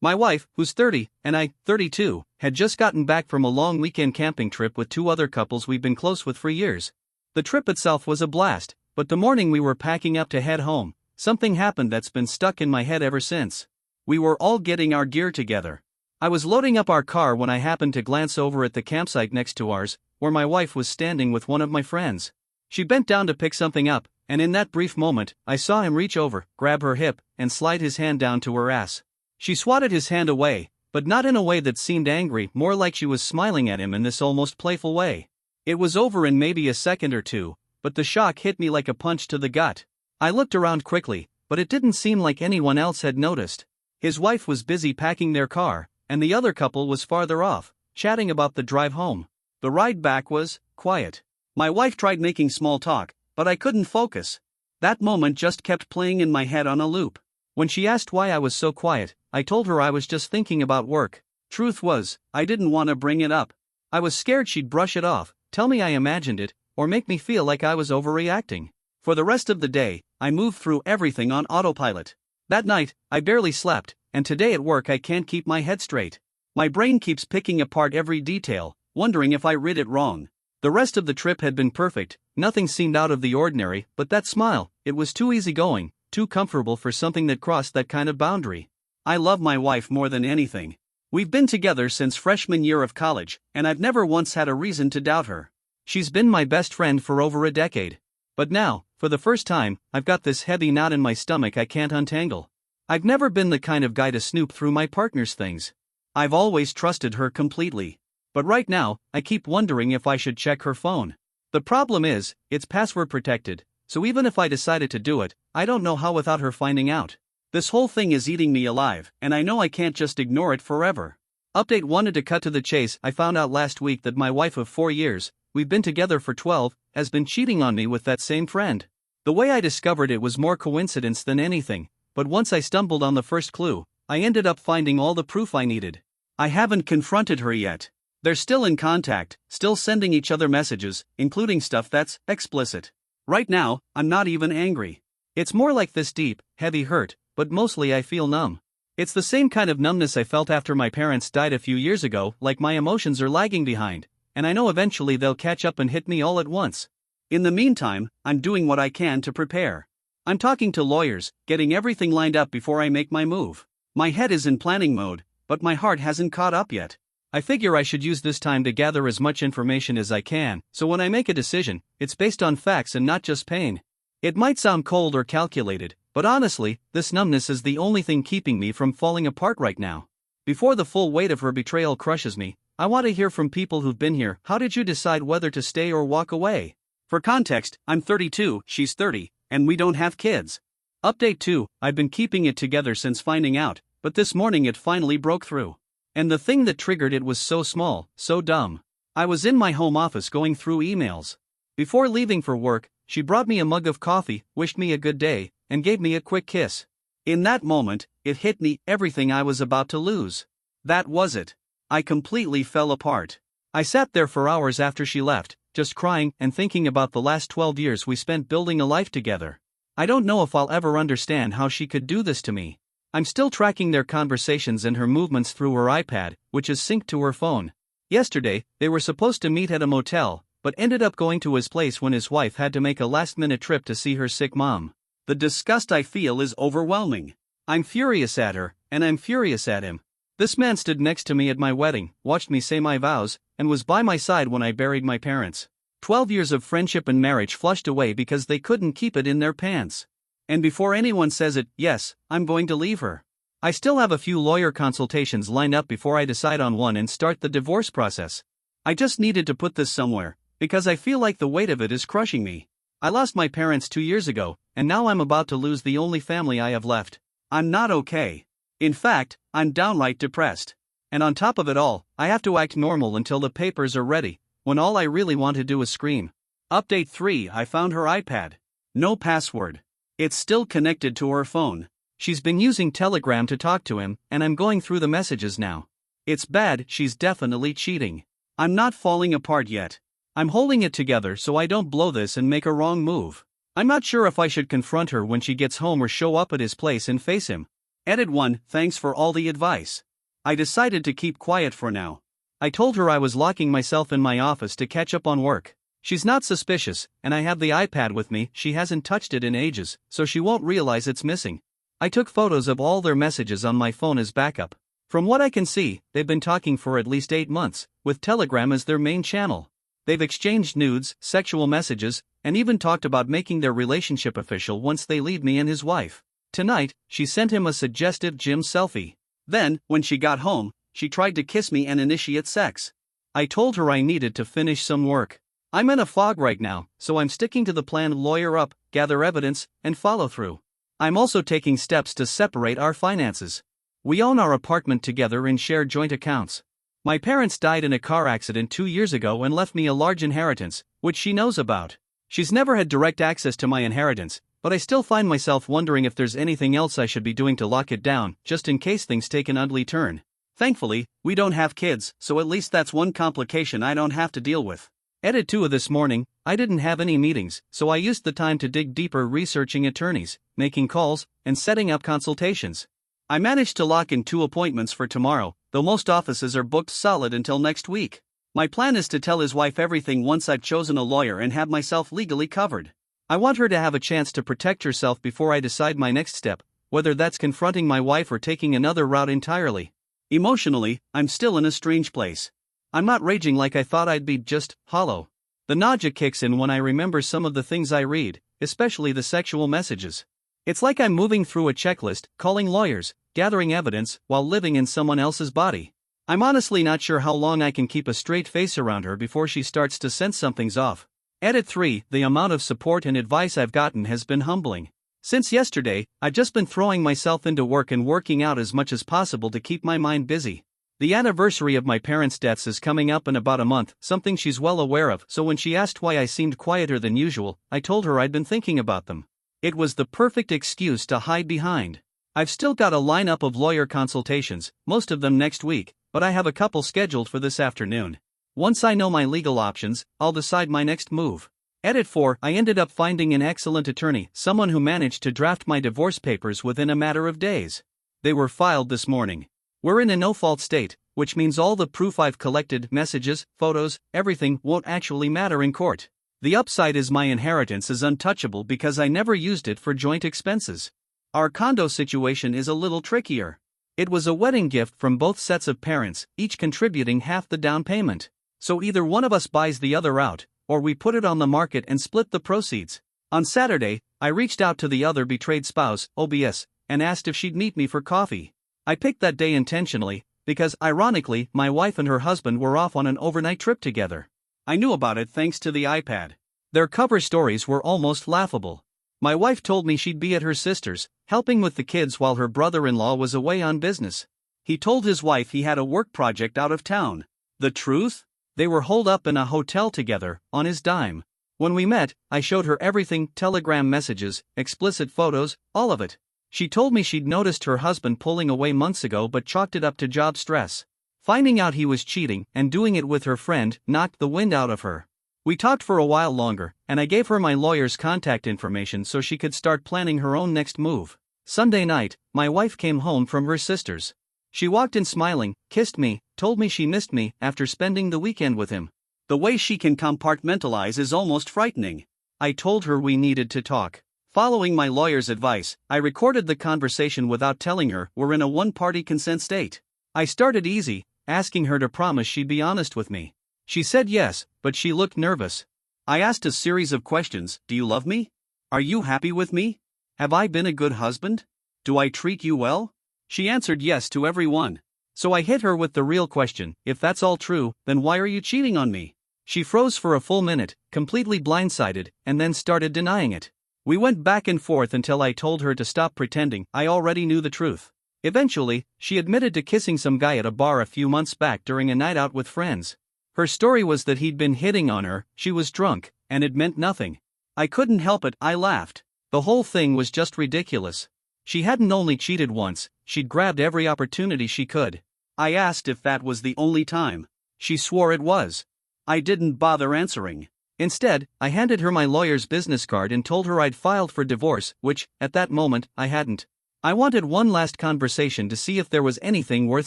My wife, who's 30, and I, 32, had just gotten back from a long weekend camping trip with two other couples we've been close with for years. The trip itself was a blast, but the morning we were packing up to head home, something happened that's been stuck in my head ever since. We were all getting our gear together. I was loading up our car when I happened to glance over at the campsite next to ours, where my wife was standing with one of my friends. She bent down to pick something up, and in that brief moment, I saw him reach over, grab her hip, and slide his hand down to her ass. She swatted his hand away, but not in a way that seemed angry, more like she was smiling at him in this almost playful way. It was over in maybe a second or two, but the shock hit me like a punch to the gut. I looked around quickly, but it didn't seem like anyone else had noticed. His wife was busy packing their car, and the other couple was farther off, chatting about the drive home. The ride back was quiet. My wife tried making small talk, but I couldn't focus. That moment just kept playing in my head on a loop. When she asked why I was so quiet, I told her I was just thinking about work. Truth was, I didn't want to bring it up. I was scared she'd brush it off, tell me I imagined it, or make me feel like I was overreacting. For the rest of the day, I moved through everything on autopilot. That night, I barely slept, and today at work I can't keep my head straight. My brain keeps picking apart every detail, wondering if I read it wrong. The rest of the trip had been perfect, nothing seemed out of the ordinary, but that smile, it was too easygoing, too comfortable for something that crossed that kind of boundary. I love my wife more than anything. We've been together since freshman year of college, and I've never once had a reason to doubt her. She's been my best friend for over a decade. But now, for the first time, I've got this heavy knot in my stomach I can't untangle. I've never been the kind of guy to snoop through my partner's things. I've always trusted her completely. But right now, I keep wondering if I should check her phone. The problem is, it's password protected, so even if I decided to do it, I don't know how without her finding out. This whole thing is eating me alive, and I know I can't just ignore it forever. Update: wanted to cut to the chase. I found out last week that my wife of 4 years, we've been together for 12, has been cheating on me with that same friend. The way I discovered it was more coincidence than anything, but once I stumbled on the first clue, I ended up finding all the proof I needed. I haven't confronted her yet. They're still in contact, still sending each other messages, including stuff that's explicit. Right now, I'm not even angry. It's more like this deep, heavy hurt, but mostly I feel numb. It's the same kind of numbness I felt after my parents died a few years ago, like my emotions are lagging behind, and I know eventually they'll catch up and hit me all at once. In the meantime, I'm doing what I can to prepare. I'm talking to lawyers, getting everything lined up before I make my move. My head is in planning mode, but my heart hasn't caught up yet. I figure I should use this time to gather as much information as I can, so when I make a decision, it's based on facts and not just pain. It might sound cold or calculated, but honestly, this numbness is the only thing keeping me from falling apart right now. Before the full weight of her betrayal crushes me, I want to hear from people who've been here. How did you decide whether to stay or walk away? For context, I'm 32, she's 30, and we don't have kids. Update 2, I've been keeping it together since finding out, but this morning it finally broke through. And the thing that triggered it was so small, so dumb. I was in my home office going through emails. Before leaving for work, she brought me a mug of coffee, wished me a good day, and gave me a quick kiss. In that moment, it hit me, everything I was about to lose. That was it. I completely fell apart. I sat there for hours after she left, just crying and thinking about the last 12 years we spent building a life together. I don't know if I'll ever understand how she could do this to me. I'm still tracking their conversations and her movements through her iPad, which is synced to her phone. Yesterday, they were supposed to meet at a motel, but ended up going to his place when his wife had to make a last-minute trip to see her sick mom. The disgust I feel is overwhelming. I'm furious at her, and I'm furious at him. This man stood next to me at my wedding, watched me say my vows, and was by my side when I buried my parents. 12 years of friendship and marriage flushed away because they couldn't keep it in their pants. And before anyone says it, yes, I'm going to leave her. I still have a few lawyer consultations lined up before I decide on one and start the divorce process. I just needed to put this somewhere, because I feel like the weight of it is crushing me. I lost my parents 2 years ago, and now I'm about to lose the only family I have left. I'm not okay. In fact, I'm downright depressed. And on top of it all, I have to act normal until the papers are ready, when all I really want to do is scream. Update 3, I found her iPad. No password. It's still connected to her phone. She's been using Telegram to talk to him, and I'm going through the messages now. It's bad, she's definitely cheating. I'm not falling apart yet. I'm holding it together so I don't blow this and make a wrong move. I'm not sure if I should confront her when she gets home or show up at his place and face him. Edit 1. Thanks for all the advice. I decided to keep quiet for now. I told her I was locking myself in my office to catch up on work. She's not suspicious, and I have the iPad with me. She hasn't touched it in ages, so she won't realize it's missing. I took photos of all their messages on my phone as backup. From what I can see, they've been talking for at least 8 months, with Telegram as their main channel. They've exchanged nudes, sexual messages, and even talked about making their relationship official once they leave me and his wife. Tonight, she sent him a suggestive gym selfie. Then, when she got home, she tried to kiss me and initiate sex. I told her I needed to finish some work. I'm in a fog right now, so I'm sticking to the plan: lawyer up, gather evidence, and follow through. I'm also taking steps to separate our finances. We own our apartment together and share joint accounts. My parents died in a car accident 2 years ago and left me a large inheritance, which she knows about. She's never had direct access to my inheritance, but I still find myself wondering if there's anything else I should be doing to lock it down, just in case things take an ugly turn. Thankfully, we don't have kids, so at least that's one complication I don't have to deal with. Edit 2 of this morning. I didn't have any meetings, so I used the time to dig deeper, researching attorneys, making calls, and setting up consultations. I managed to lock in 2 appointments for tomorrow, though most offices are booked solid until next week. My plan is to tell his wife everything once I've chosen a lawyer and have myself legally covered. I want her to have a chance to protect herself before I decide my next step, whether that's confronting my wife or taking another route entirely. Emotionally, I'm still in a strange place. I'm not raging like I thought I'd be, just hollow. The nausea kicks in when I remember some of the things I read, especially the sexual messages. It's like I'm moving through a checklist, calling lawyers, gathering evidence, while living in someone else's body. I'm honestly not sure how long I can keep a straight face around her before she starts to sense something's off. Edit 3. The amount of support and advice I've gotten has been humbling. Since yesterday, I've just been throwing myself into work and working out as much as possible to keep my mind busy. The anniversary of my parents' deaths is coming up in about a month, something she's well aware of, so when she asked why I seemed quieter than usual, I told her I'd been thinking about them. It was the perfect excuse to hide behind. I've still got a lineup of lawyer consultations, most of them next week, but I have a couple scheduled for this afternoon. Once I know my legal options, I'll decide my next move. Edit 4. I ended up finding an excellent attorney, someone who managed to draft my divorce papers within a matter of days. They were filed this morning. We're in a no-fault state, which means all the proof I've collected, messages, photos, everything, won't actually matter in court. The upside is my inheritance is untouchable because I never used it for joint expenses. Our condo situation is a little trickier. It was a wedding gift from both sets of parents, each contributing half the down payment. So either one of us buys the other out, or we put it on the market and split the proceeds. On Saturday, I reached out to the other betrayed spouse, OBS, and asked if she'd meet me for coffee. I picked that day intentionally, because, ironically, my wife and her husband were off on an overnight trip together. I knew about it thanks to the iPad. Their cover stories were almost laughable. My wife told me she'd be at her sister's, helping with the kids while her brother-in-law was away on business. He told his wife he had a work project out of town. The truth? They were holed up in a hotel together, on his dime. When we met, I showed her everything: Telegram messages, explicit photos, all of it. She told me she'd noticed her husband pulling away months ago but chalked it up to job stress. Finding out he was cheating and doing it with her friend knocked the wind out of her. We talked for a while longer, and I gave her my lawyer's contact information so she could start planning her own next move. Sunday night, my wife came home from her sister's. She walked in smiling, kissed me, told me she missed me after spending the weekend with him. The way she can compartmentalize is almost frightening. I told her we needed to talk. Following my lawyer's advice, I recorded the conversation without telling her we're in a one-party consent state. I started easy, asking her to promise she'd be honest with me. She said yes, but she looked nervous. I asked a series of questions. Do you love me? Are you happy with me? Have I been a good husband? Do I treat you well? She answered yes to every one. So I hit her with the real question: if that's all true, then why are you cheating on me? She froze for a full minute, completely blindsided, and then started denying it. We went back and forth until I told her to stop pretending I already knew the truth. Eventually, she admitted to kissing some guy at a bar a few months back during a night out with friends. Her story was that he'd been hitting on her, she was drunk, and it meant nothing. I couldn't help it, I laughed. The whole thing was just ridiculous. She hadn't only cheated once, she'd grabbed every opportunity she could. I asked if that was the only time. She swore it was. I didn't bother answering. Instead, I handed her my lawyer's business card and told her I'd filed for divorce, which, at that moment, I hadn't. I wanted one last conversation to see if there was anything worth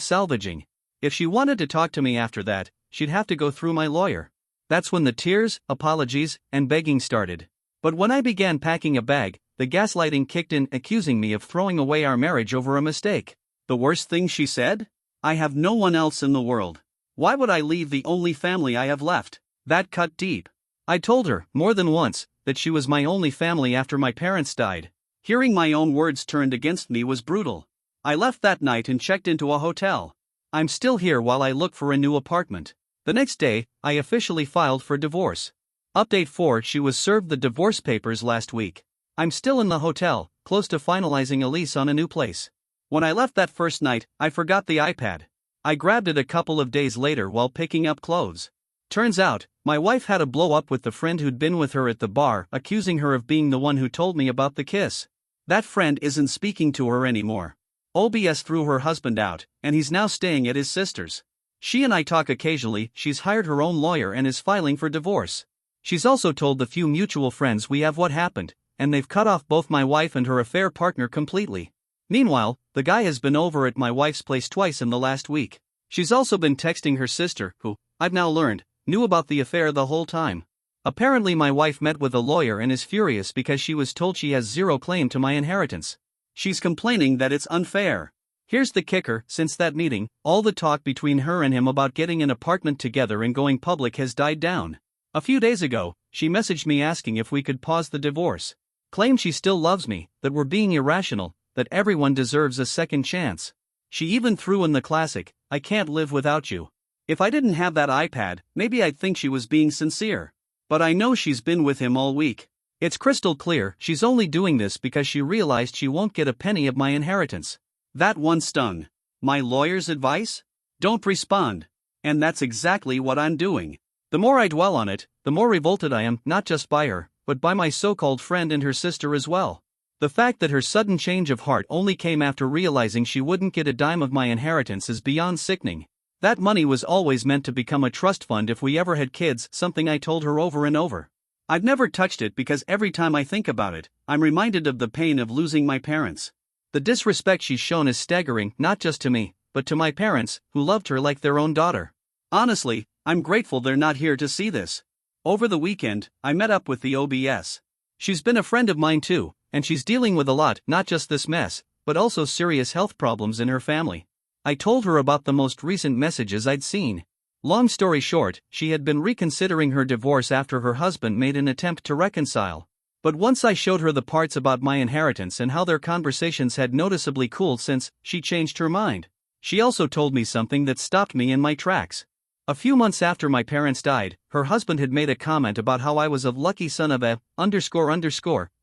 salvaging. If she wanted to talk to me after that, she'd have to go through my lawyer. That's when the tears, apologies, and begging started. But when I began packing a bag, the gaslighting kicked in, accusing me of throwing away our marriage over a mistake. The worst thing she said? I have no one else in the world. Why would I leave the only family I have left? That cut deep. I told her, more than once, that she was my only family after my parents died. Hearing my own words turned against me was brutal. I left that night and checked into a hotel. I'm still here while I look for a new apartment. The next day, I officially filed for divorce. Update 4: She was served the divorce papers last week. I'm still in the hotel, close to finalizing a lease on a new place. When I left that first night, I forgot the iPad. I grabbed it a couple of days later while picking up clothes. Turns out, my wife had a blow-up with the friend who'd been with her at the bar, accusing her of being the one who told me about the kiss. That friend isn't speaking to her anymore. OBS threw her husband out, and he's now staying at his sister's. She and I talk occasionally. She's hired her own lawyer and is filing for divorce. She's also told the few mutual friends we have what happened, and they've cut off both my wife and her affair partner completely. Meanwhile, the guy has been over at my wife's place twice in the last week. She's also been texting her sister, who, I've now learned, knew about the affair the whole time. Apparently my wife met with a lawyer and is furious because she was told she has zero claim to my inheritance. She's complaining that it's unfair. Here's the kicker: since that meeting, all the talk between her and him about getting an apartment together and going public has died down. A few days ago, she messaged me asking if we could pause the divorce. Claimed she still loves me, that we're being irrational, that everyone deserves a second chance. She even threw in the classic, "I can't live without you." If I didn't have that iPad, maybe I'd think she was being sincere. But I know she's been with him all week. It's crystal clear she's only doing this because she realized she won't get a penny of my inheritance. That one stung. My lawyer's advice? Don't respond. And that's exactly what I'm doing. The more I dwell on it, the more revolted I am, not just by her, but by my so-called friend and her sister as well. The fact that her sudden change of heart only came after realizing she wouldn't get a dime of my inheritance is beyond sickening. That money was always meant to become a trust fund if we ever had kids, something I told her over and over. I've never touched it because every time I think about it, I'm reminded of the pain of losing my parents. The disrespect she's shown is staggering, not just to me, but to my parents, who loved her like their own daughter. Honestly, I'm grateful they're not here to see this. Over the weekend, I met up with the OBS. She's been a friend of mine too, and she's dealing with a lot, not just this mess, but also serious health problems in her family. I told her about the most recent messages I'd seen. Long story short, she had been reconsidering her divorce after her husband made an attempt to reconcile. But once I showed her the parts about my inheritance and how their conversations had noticeably cooled since, she changed her mind. She also told me something that stopped me in my tracks. A few months after my parents died, her husband had made a comment about how I was a lucky son of a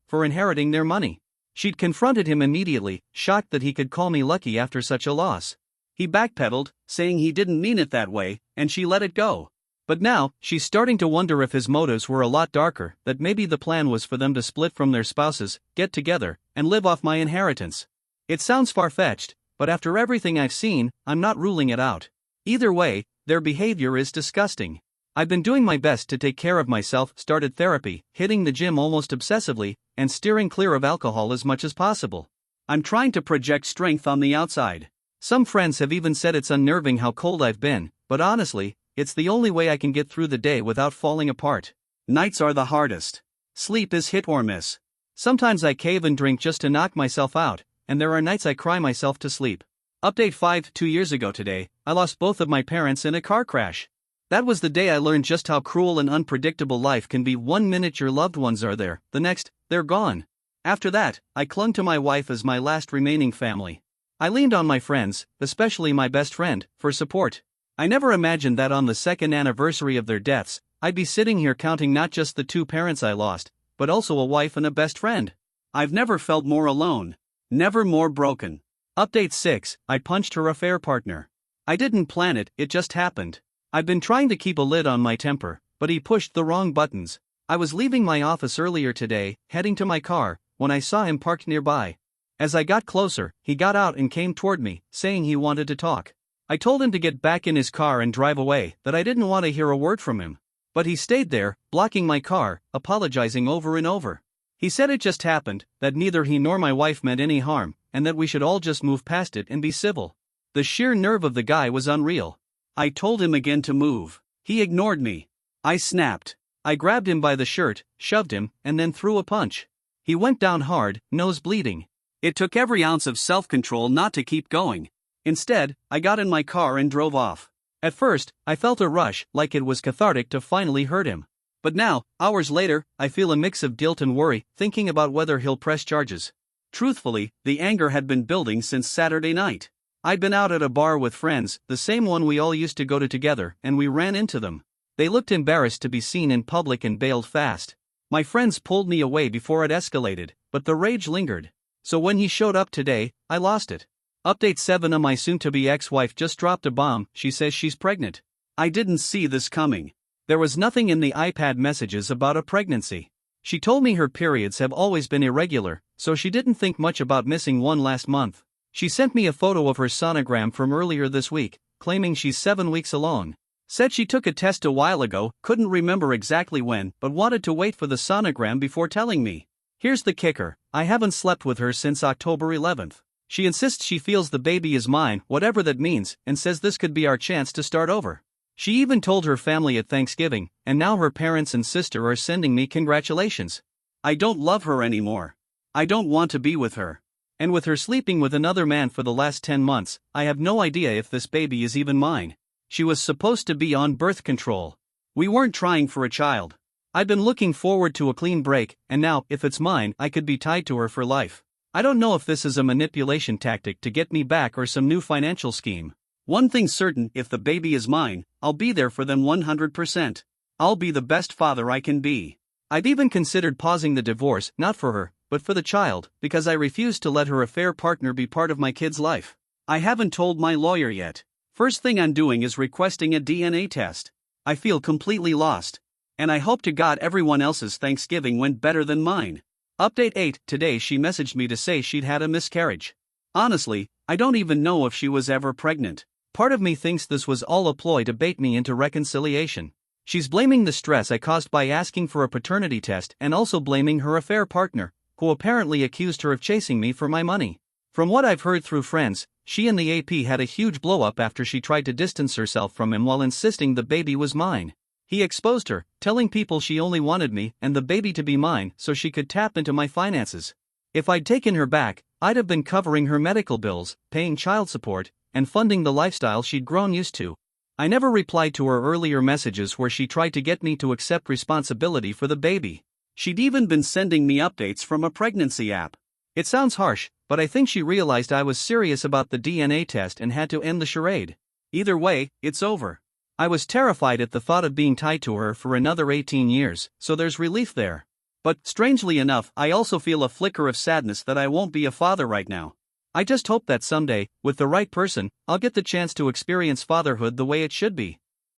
for inheriting their money. She'd confronted him immediately, shocked that he could call me lucky after such a loss. He backpedaled, saying he didn't mean it that way, and she let it go. But now, she's starting to wonder if his motives were a lot darker, that maybe the plan was for them to split from their spouses, get together, and live off my inheritance. It sounds far-fetched, but after everything I've seen, I'm not ruling it out. Either way, their behavior is disgusting. I've been doing my best to take care of myself, started therapy, hitting the gym almost obsessively, and steering clear of alcohol as much as possible. I'm trying to project strength on the outside. Some friends have even said it's unnerving how cold I've been, but honestly, it's the only way I can get through the day without falling apart. Nights are the hardest. Sleep is hit or miss. Sometimes I cave and drink just to knock myself out, and there are nights I cry myself to sleep. Update 5: 2 years ago today, I lost both of my parents in a car crash. That was the day I learned just how cruel and unpredictable life can be. 1 minute your loved ones are there, the next, they're gone. After that, I clung to my wife as my last remaining family. I leaned on my friends, especially my best friend, for support. I never imagined that on the second anniversary of their deaths, I'd be sitting here counting not just the 2 parents I lost, but also a wife and a best friend. I've never felt more alone. Never more broken. Update 6: I punched her affair partner. I didn't plan it, it just happened. I've been trying to keep a lid on my temper, but he pushed the wrong buttons. I was leaving my office earlier today, heading to my car, when I saw him parked nearby. As I got closer, he got out and came toward me, saying he wanted to talk. I told him to get back in his car and drive away, that I didn't want to hear a word from him. But he stayed there, blocking my car, apologizing over and over. He said it just happened, that neither he nor my wife meant any harm, and that we should all just move past it and be civil. The sheer nerve of the guy was unreal. I told him again to move. He ignored me. I snapped. I grabbed him by the shirt, shoved him, and then threw a punch. He went down hard, nose bleeding. It took every ounce of self-control not to keep going. Instead, I got in my car and drove off. At first, I felt a rush, like it was cathartic to finally hurt him. But now, hours later, I feel a mix of guilt and worry, thinking about whether he'll press charges. Truthfully, the anger had been building since Saturday night. I'd been out at a bar with friends, the same one we all used to go to together, and we ran into them. They looked embarrassed to be seen in public and bailed fast. My friends pulled me away before it escalated, but the rage lingered. So when he showed up today, I lost it. Update 7: my soon-to-be ex-wife just dropped a bomb. She says she's pregnant. I didn't see this coming. There was nothing in the iPad messages about a pregnancy. She told me her periods have always been irregular, so she didn't think much about missing one last month. She sent me a photo of her sonogram from earlier this week, claiming she's 7 weeks along. Said she took a test a while ago, couldn't remember exactly when, but wanted to wait for the sonogram before telling me. Here's the kicker: I haven't slept with her since October 11th. She insists she feels the baby is mine, whatever that means, and says this could be our chance to start over. She even told her family at Thanksgiving, and now her parents and sister are sending me congratulations. I don't love her anymore. I don't want to be with her. And with her sleeping with another man for the last 10 months, I have no idea if this baby is even mine. She was supposed to be on birth control. We weren't trying for a child. I've been looking forward to a clean break, and now, if it's mine, I could be tied to her for life. I don't know if this is a manipulation tactic to get me back or some new financial scheme. One thing's certain: if the baby is mine, I'll be there for them 100%. I'll be the best father I can be. I've even considered pausing the divorce, not for her, but for the child, because I refuse to let her affair partner be part of my kid's life. I haven't told my lawyer yet. First thing I'm doing is requesting a DNA test. I feel completely lost. And I hope to God everyone else's Thanksgiving went better than mine. Update 8: today she messaged me to say she'd had a miscarriage. Honestly, I don't even know if she was ever pregnant. Part of me thinks this was all a ploy to bait me into reconciliation. She's blaming the stress I caused by asking for a paternity test and also blaming her affair partner, who apparently accused her of chasing me for my money. From what I've heard through friends, she and the AP had a huge blow-up after she tried to distance herself from him while insisting the baby was mine. He exposed her, telling people she only wanted me and the baby to be mine so she could tap into my finances. If I'd taken her back, I'd have been covering her medical bills, paying child support, and funding the lifestyle she'd grown used to. I never replied to her earlier messages where she tried to get me to accept responsibility for the baby. She'd even been sending me updates from a pregnancy app. It sounds harsh, but I think she realized I was serious about the DNA test and had to end the charade. Either way, it's over. I was terrified at the thought of being tied to her for another 18 years, so there's relief there. But, strangely enough, I also feel a flicker of sadness that I won't be a father right now. I just hope that someday, with the right person, I'll get the chance to experience fatherhood the way it should be.